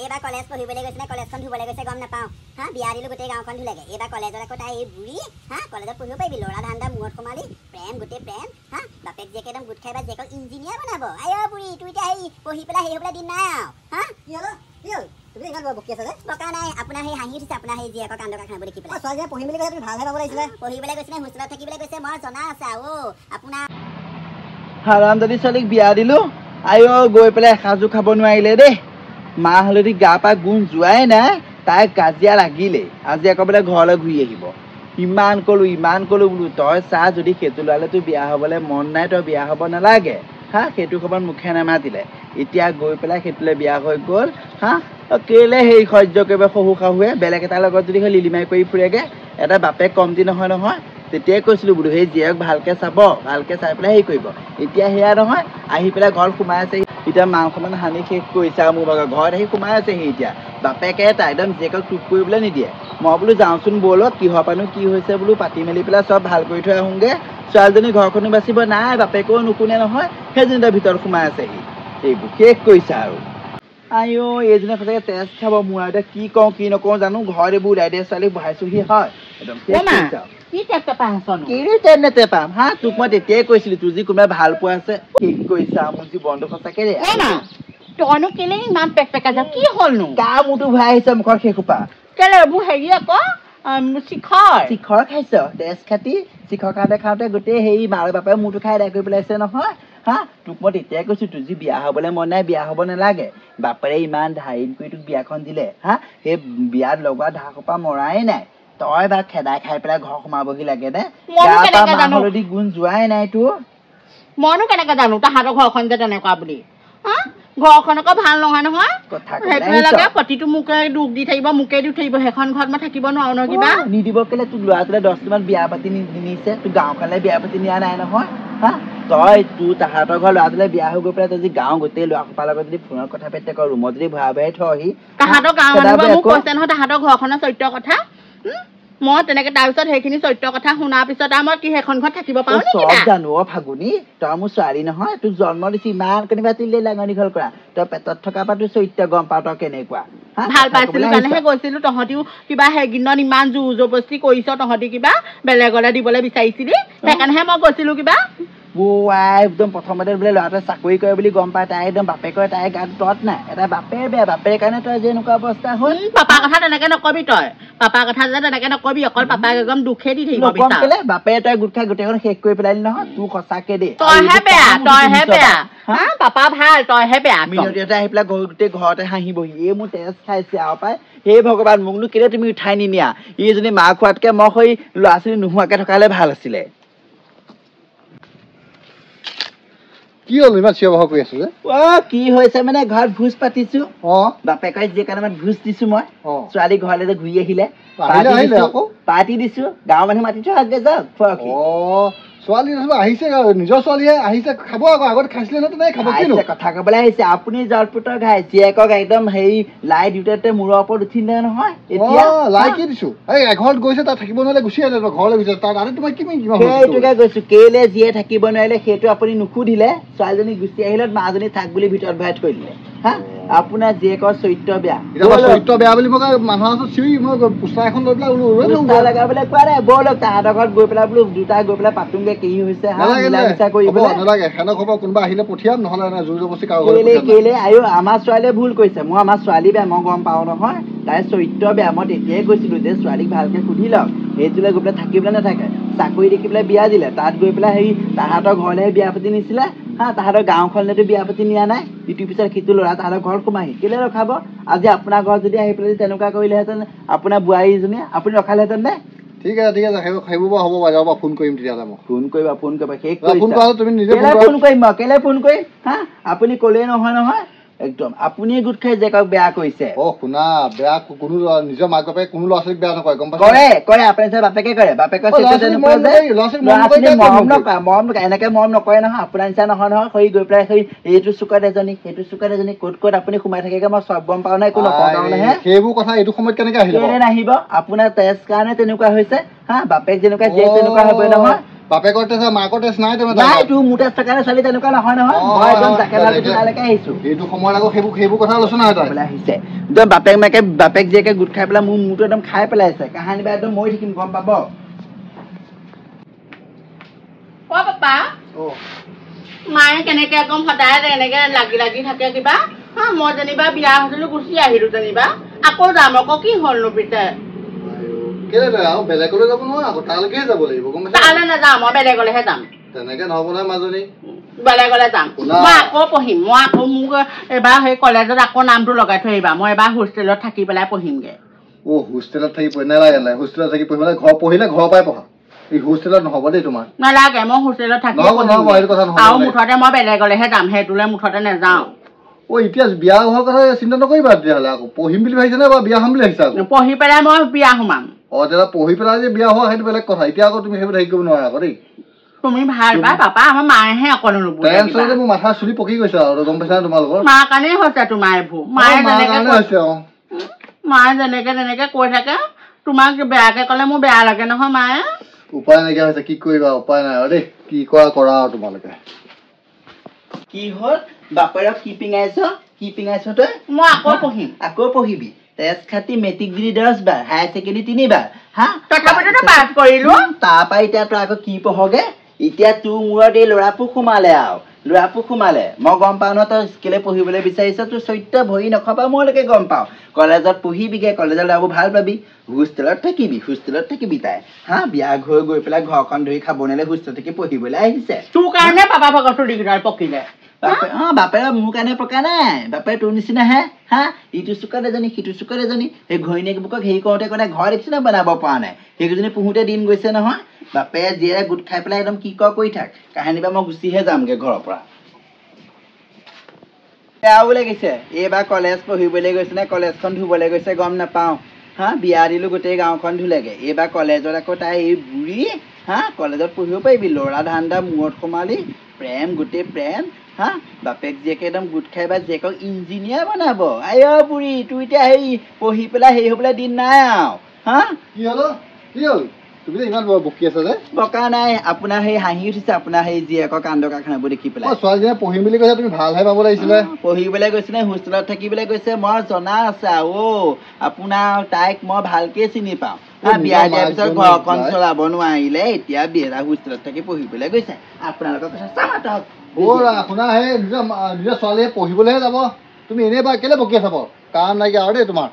এইবাৰ কলেজ পঢ়িবলৈ গৈছে নে কলেজখন ধুবলৈ গৈছে গম নাপাওঁ হা বিয়া দিলোঁ গোটেই গাঁওখন ধুলেগৈ এইবাৰ কলেজত আকৌ তাই এই বুঢ়ী হা কলেজত পঢ়িব পাৰিবি ল'ৰা ধান্দা মূৰত সোমালি প্ৰেম গোটেই প্ৰেম হা বাপেক জীয়েকে একদম গোট খাই বা জীয়েকক ইঞ্জিনিয়াৰ বনাব আই বুঢ়ী তোৰ এতিয়া হেৰি পঢ়ি পেলাই হেৰি হ'বলৈ দিন নাই আৰু হা কি হ'ল তুমি ইমান বকি আছা যে বকা নাই আপোনাৰ সেই হাঁহি উঠিছে আপোনাৰ সেই জীয়েকৰ কাণ্ড কাৰখানা দেখি পেলাই ছোৱালীয়ে পঢ়িম বুলি কৈছে তুমি ভালহে পাব লাগিছিলে পঢ়িবলৈ গৈছিলে হোষ্টেলত থাকিবলৈ গৈছে মই জনা আছে আৰু আপোনাৰ হাৰামজাদি ছোৱালীক বিয়া দিলোঁ আই গৈ পেলাই এসাঁজো খাব নোৱাৰিলে দেই মা হালধি গা পা গুণ যোৱাই নাই তাই কাজিয়া লাগিলেই আজি আকৌ বোলে ঘৰলৈ ঘূৰি আহিব ইমান ক'লো বোলো তই চা যদি সেইটো ল'ৰালে তোৰ বিয়া হ'বলৈ মন নাই তই বিয়া হ'ব নালাগে হা সেইটো খবৰ মুখে নামাতিলে এতিয়া গৈ পেলাই সেইটোলৈ বিয়া হৈ গ'ল হা কেলে সেই সহ্য কৰিব শহু শাহুৱে বেলেগ এটাৰ লগত যদি সেই লিলিমাই কৰি ফুৰেগে এটা বাপেক কমতি নহয় তেতিয়াই কৈছিলোঁ বোলো সেই জীয়েক ভালকৈ চাব ভালকৈ চাই পেলাই হেৰি কৰিব এতিয়া সেয়া নহয় আহি পেলাই ঘৰত সোমাই আছে এতিয়া মাংসমান সানি শেষ কৰিছে আৰু মোৰ ভাগৰ ঘৰত আহি সোমাই আছেহি এতিয়া বাপেকে এটা একদম জীয়েকক টুক কৰিবলৈ নিদিয়ে মই বোলো যাওঁচোন ব'লক কিহৰ পানো কি হৈছে বোলো পাতি মেলি পেলাই চব ভাল কৰি থৈ আহোঁগৈ ছোৱালীজনী ঘৰখনো বাচিব নাই বাপেকেও নুশুনে নহয় সেইজনী তাৰ ভিতৰত সোমাই আছেহি এইবোৰ শেষ কৰিছে আৰু আই এইজনে সঁচাকৈ তেজ খাব মোৰ আৰু এতিয়া কি কওঁ কি নকওঁ জানো ঘৰত এইবোৰ ওলাই দিয়ে ছোৱালীক বহাইছোহি হয় একদম পাম হা তোক মই তেতিয়াই কৈছিলো তোৰ যি কোনোবাই ভাল পোৱা আছে ঠিক কৰিছা মোৰ জীৱনটো সঁচাকে তইনো কেলে ইমান পেকপেকা যাও কি হ'লনো কা মোৰতো ভৰাই আহিছে মুখৰ শেষ সোপা কেলে এইবোৰ হেৰি আকৌ শিখৰ খাইছ তেজ খাতি শিখৰ খাওঁতে গোটেই হেৰি মাৰ বাপে মূৰটো খাই আদায় কৰি পেলাইছে নহয় হা তোক মই তেতিয়াই কৈছো তোৰ যি বিয়া হবলৈ মন নাই বিয়া হব নালাগে বাপেৰে ইমান ধাৰিন কৰি তোক বিয়াখন দিলে হা সেই বিয়াত লগোৱা ধাৰ সোপা মৰাই নাই তই বা খেদাই খাই পেলাই ঘৰ সোমাবহি লাগে নে হালধি গুণ যোৱাই নাই তোৰ মইনো কেনেকে জানো তাহাঁতৰ ঘৰখন যে তেনেকুৱা বুলি ঘৰখন আকৌ ভাল নহয় লাগে প্ৰতিটো মোকে দুখ দি থাকিব মোকে দি থাকিব সেইখন ঘৰত মই থাকিব নোৱাৰো ন কিবা নিদিব কেলে তোক ল'ৰা ছোৱালীয়ে 10টামান বিয়া পাতি নিছে তোৰ গাঁওখনলৈ বিয়া পাতি নিয়া নাই নহয় হা তই তোৰ তাহাঁতৰ ঘৰ ল'ৰা ছোৱালীয়ে বিয়া হৈ গৈ পেলাই তই যদি গাঁও গোটেই ল'ৰা সোপাৰ লগত যদি ফোনত কথা পাতি থাক ৰুমত যদি ভৰাই থহি তাহাঁতৰ গাঁৱৰ মানুহে মোক কৈছে নহয় তাহাঁতৰ ঘৰখনৰ চৰিত্ৰ কথা মই তেনেকে তাৰপিছত সেইখিনি চৰিত্ৰ কথা শুনাৰ পিছত মই কি সেইখন ঘৰত থাকিব পাৰো চব জানো ফাগুনি তই মোৰ ছোৱালী নহয় তোক জন্ম দিছি ইমান কেনেবা তুলিলে ডাঙৰ দীঘল কৰা তই পেটত থকা পৰা তোৰ চৰিত্ৰ গম পাৱ তই কেনেকুৱা ভাল পাইছিলো কাৰণেহে গৈছিলো তহঁতিও কিবা সেইদিনত ইমান জোৰ জবস্তি কৰিছ তহঁতি কিবা বেলেগলৈ দিবলৈ বিচাৰিছিলি সেইকাৰণেহে মই গৈছিলো কিবা একদম প্ৰথমতে বোলে ল'ৰাটোৱে চাকৰি কৰে বুলি গম পাই তাই একদম বাপেকৰ তাই গাত তত নাই এটা বাপেৰ বেয়া বাপেৰ কাৰণে তই যে এনেকুৱা অৱস্থা হ'ল পাপাৰ কথা তেনেকে নকবি তই পাপাৰ কথা যে তেনেকে নকবি অকল পাপাক একদম দুখে দি থাকিব বাপেৰে তই গোট খাই গোটেইখন শেষ কৰি পেলালি নহয় তোৰ সঁচাকে দেই তইহে বেয়া পাপা ভাল তইহে বেয়া মিনতিহঁতে আহি পেলাই গোটেই ঘৰতে হাঁহিবহি এই মোৰ তেজ খাইছে আৰু পাই হে ভগৱান মোকনো কেলে তুমি উঠাই নিনিয়া এইজনী মা খোৱাতকে মই সেই ল'ৰা ছোৱালী নোহোৱাকে থকা হ'লে ভাল আছিলে কি হ'ল ইমান চিঞৰ বাখৰ কৰি আছো যে কি হৈছে মানে ঘৰত ভোজ পাতিছো বাপেকে যি কাৰণে ভোজ দিছো মই ছোৱালী ঘৰলৈ যে ঘূৰি আহিলে পাৰ্টি দিছো গাঁৱৰ মানুহ মাতি থৈ আগে যাওক ছোৱালী আহিছে নিজৰ ছোৱালীহে আহিছে খাব আকৌ আগত খাইছিলে ন তেনেকে খাব কিনো কথা কবলৈ আহিছে আপুনি জলপুতৰ ঘাই জীয়েকক একদম হেৰি লাই দিওঁতে মূৰৰ ওপৰত উঠিলে নহয় এতিয়া লাই কি দিছো এই এঘৰত গৈছে তাত থাকিব নোৱাৰিলে গুচি আহিলে ঘৰলৈ গৈছে তাত আৰু তোমাৰ সেইটোকে কৈছো কেলে যিয়ে থাকিব নোৱাৰিলে সেইটো আপুনি নুসুধিলে ছোৱালীজনী গুচি আহিলে মাজনী থাক বুলি ভিতৰত ভৰাই থৈ দিলে হা আপোনাৰ জীয়েকৰ চৰিত্ৰ বেয়া বুলি মোক মানুহৰ ওচৰত চিঞৰি মই পোষ্টাৰ এখন লৈ পেলাই লগাবলৈ কোৱা নাই ব'লক তাহাঁতৰ ঘৰত গৈ পেলাই বোলো দুটা গৈ পেলাই পাতোংগে কি হৈছে কোনোবা আহিলে পঠিয়াম নহলে জোৰ জবস্তি কেলে আমাৰ ছোৱালীয়ে ভুল কৰিছে মই আমাৰ ছোৱালী বেয়া মই গম পাওঁ নহয় তাইৰ চৰিত্ৰ বেয়া মই তেতিয়াই কৈছিলো যে ছোৱালীক ভালকে সুধি লওক সেইটোলৈ গৈ পেলাই থাকিবলৈ নাথাকে চাকৰি দেখি পেলাই বিয়া দিলে তাত গৈ পেলাই হেৰি তাহাঁতৰ ঘৰলৈহে বিয়া পাতি নিছিলে হা তাহাঁতৰ গাঁওখনলৈতো বিয়া পাতি নিয়া নাই ইটোৰ পিছত সিটো ল'ৰা তাহাঁতৰ ঘৰত সোমাহি কেলে ৰখাব আজি আপোনাৰ ঘৰত যদি আহি পেলাই তেনেকুৱা কৰিলেহেঁতেন আপোনাৰ বোৱাৰীজনীয়ে আপুনি ৰখালেহেঁতেন নে ঠিক আছে সেইবোৰ বাৰু হ'ব বাৰু যাবা ফোন কৰিম তেতিয়াহ'লে মই ফোন কৰিবা শেষ তুমি নিজে ফোন কৰিম মই কেলে ফোন কৰিম হা আপুনি ক'লেই নহয় একদম আপুনি গোট খাই জেকক বেয়া কৰিছে শুনা বেয়া কোনো নিজৰ মাক বাপেকে কোনো ল'ৰা ছোৱালীক বেয়া নকৰে গম পাইছে কৰে আপুনি বাপেকে কৰে বাপেকৰ মৰম নকৰে এনেকে মৰম নকৰে নহয় আপোনাৰ নিচিনা নহয় সেই গৈ পেলাই সেই এইটো চুকত এজনী সেইটো চুকত এজনী ক'ত আপুনি সোমাই থাকেগে মই চব গম পাওঁ নাই একো নকওঁ কাৰণেহে সেইবোৰ কথা এইটো সময়ত কেনেকে আহিব নাহিব আপোনাৰ তেজ কাৰণে তেনেকুৱা হৈছে হা বাপেক যেনেকুৱা জীয়েক তেনেকুৱা হ'ব নহয় বাপেকৰ টেষ্ট মাকৰ টেষ্ট নাই তোমাৰ নাই তোৰ মোৰ টেষ্ট কাৰণে ছোৱালী তেনেকুৱা নহয় নহয় মই একদম তালৈকে আহিছো এইটো সময়ত আকৌ সেইবোৰ কথা আলোচনা হয় তই আহিছে একদম বাপেক জীয়েকে গোট খাই পেলাই মোৰ মূৰটো একদম খাই পেলাইছে কাহানী বা একদম মৰি থাকিম গম পাব পাপা মায়ে কেনেকে একদম সদায় এনেকে লাগি থাকে কিবা মই যেনিবা বিয়া হৈছিলো গুচি আহিলো যেনিবা আকৌ যাম আকৌ কি হ'লনো পিছে বেলেগলৈ যাব নহয় আকৌ তালৈকেহে যাব লাগিব গম পাইছা তালৈ নাযাওঁ মই বেলেগলৈহে যাম তেনেকে নহ'ব নহয় মাজনী বেলেগলৈ যাম মই আকৌ পঢ়িম মই আকৌ মোক এবাৰ সেই কলেজত আকৌ নামটো লগাই থৈ আহিবা মই এবাৰ হোষ্টেলত থাকি পেলাই পঢ়িমগে হোষ্টেলত থাকি পঢ়ি নালাগে হোষ্টেলত থাকি পঢ়িবলৈ ঘৰ পঢ়িলে ঘৰৰ পৰাই পঢ়া এই হোষ্টেলত নহ'ব দেই তোমাৰ নালাগে মই হোষ্টেলত থাকি আৰু মুঠতে মই বেলেগলৈহে যাম সেইটোলৈ মুঠতে নাযাওঁ এতিয়া বিয়া হোৱাৰ কথা চিন্তা নকৰিবা তেতিয়াহ'লে আকৌ পঢ়িম বুলি ভাবিছা নে বা বিয়া হ'ম বুলি ভাবিছা পঢ়ি পেলাই মই বিয়া সোমাম তেতিয়া পঢ়ি পেলাই যে বিয়া হোৱা সেইটো বেলেগ কথা এতিয়া আকৌ তুমি সেইবোৰ হেৰি কৰিব নোৱাৰা আকৌ দেই তুমি ভাল পাই পাপা আমাৰ মায়েহে অকণ টেনচনতে মোৰ মাথা চুলি পকি গৈছে আৰু গম পাইছা তোমালোকৰ মাৰ কাৰণেই হৈছে তোমাৰ এইবোৰ মায়ে যেনেকে কৈ থাকে তোমাক বেয়াকে ক'লে মোৰ বেয়া লাগে নহয় মায়ে উপায় নাইকিয়া হৈছে কি কৰিবা উপায় নাই আৰু দেই কি কৰা আৰু তোমালোকে কি হ'ল বাপেৰক কি পিঙাইছ তই মই আকৌ পঢ়িবি টেষ্ট খাতি মেট্ৰিক দিলি 10 বাৰ হায়াৰ ছেকেণ্ডেৰী 3 বাৰ তথাপিতো পাছ কৰিলো তাৰপৰা এতিয়া তই আকৌ কি পঢ়গে এতিয়া তোৰ মূৰত এই ল'ৰাবোৰ সোমালে মই গম পাওঁ নহয় তই স্কুলে পঢ়িবলৈ বিচাৰিছ তোৰ চৰিত্ৰ ভৰি নখপা মইলৈকে গম পাওঁ কলেজত পঢ়িবিগে কলেজৰ ল'ৰাবোৰ ভাল পাবি হোষ্টেলত থাকিবি তাই বিয়া হৈ গৈ পেলাই ঘৰখন ধৰি খাব নিলে হোষ্টেলত থাকি পঢ়িবলৈ আহিছে তোৰ কাৰণে পাপা ভগত ডিগ্ৰীডাল পকিলে বাপেৰে মোৰ কাৰণে পকা নাই বাপেৰে তোৰ নিচিনাহে ইটো চুকত এজনী সিটো চুকত এজনী সেই ঘৈণীয়েকবোৰক হেৰি কৰোঁতে ঘৰ দেখিছ না বনাব পৰা নাই সেইকেইজনী পুহোঁতে দিন গৈছে নহয় বাপে জীয়েৰে গোট খাই পেলাই একদম কি কৰি থাক কাহিনী বা মই গুচিহে যামগে ঘৰৰ পৰা বেয়াও লাগিছে এইবাৰ কলেজ পঢ়িবলৈ গৈছে নে কলেজখন ধুবলৈ গৈছে গম নাপাওঁ বিয়া দিলো গোটেই গাঁওখন ধুলেগে এইবাৰ কলেজত আকৌ তাই এই বুঢ়ী কলেজত পঢ়িব পাৰিবি ল'ৰা ধান্দা মূৰত সোমালি প্ৰেম গোটেই প্ৰেম বাপেক জীয়েকে একদম গোট খাই বা জীয়েকক ইঞ্জিনিয়াৰ বনাব আই বুঢ়ী তোৰ এতিয়া হেৰি পঢ়ি পেলাই হেৰি হ'বলৈ দিন নাই আৰু কি হ'ল তুমি ইমান বকি আছা যে বকা নাই আপোনাৰ সেই হাঁহি উঠিছে আপোনাৰ সেই জীয়েকৰ কাণ্ড কাৰখানাবোৰ দেখি পেলাই ছোৱালীজনীয়ে পঢ়িম বুলি কৈছে তুমি ভালহে পাব লাগিছিলে পঢ়িবলৈ গৈছে নে হোষ্টেলত থাকিবলৈ গৈছে মই জনা আছে আপোনাৰ তাইক মই ভালকে চিনি পাওঁ বিয়া দিয়াৰ পিছত ঘৰখন চলাব নোৱাৰিলে এতিয়া বিয়েৰা হোষ্টেলত থাকি পঢ়িবলৈ গৈছে আপোনালোকৰ কথা চামাতক শুনা সেই নিজৰ ছোৱালীয়ে পঢ়িবলৈহে যাব তুমি এনেই বা কেলে বকি আছা কাম নাইকিয়া আৰু দেই তোমাৰ